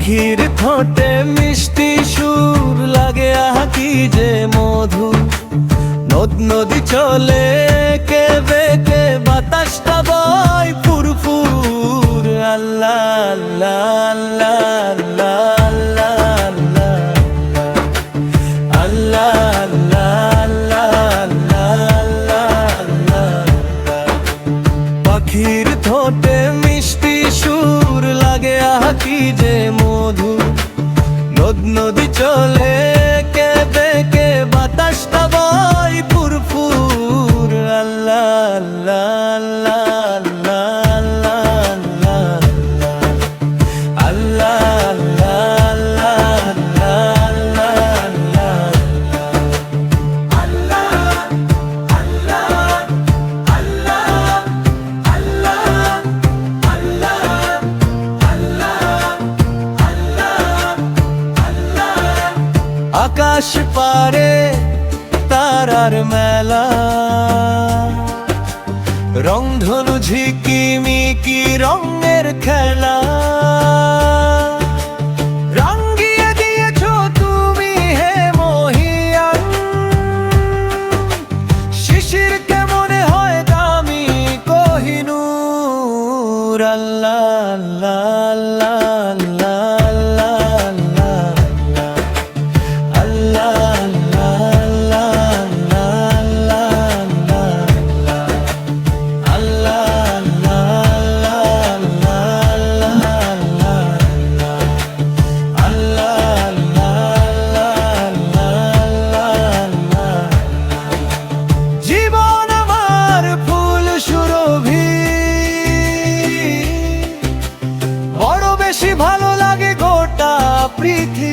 পাখির ঠোঁটে মিষ্টি সুর লাগে আহা কি যে মধু। নদ নদী চলে কে বেকে বাতাসটা বয় ফুরফুর। আল্লাহ আল্লাহ আল্লাহ আল্লাহ আল্লাহ আল্লাহ। পাখির ঠোঁটে মিষ্টি সুর লাগে আহা কি যে মধু। নদ নদী চলে কে বেকে বাতাসটা বয় ফুরফুর। আল্লাহ আল্লাহ আকাশ পারে তারার মেলা, রংধনু ঝিকিমিকি রঙের খেলা। রঙিয়ে দিয়েছো তুমি হে মহিয়ান, শিশিরকে মনে হয় দামি কোহিনূর। আল্লাহ আল্লাহ ভালো লাগে গোটা পৃথিবী।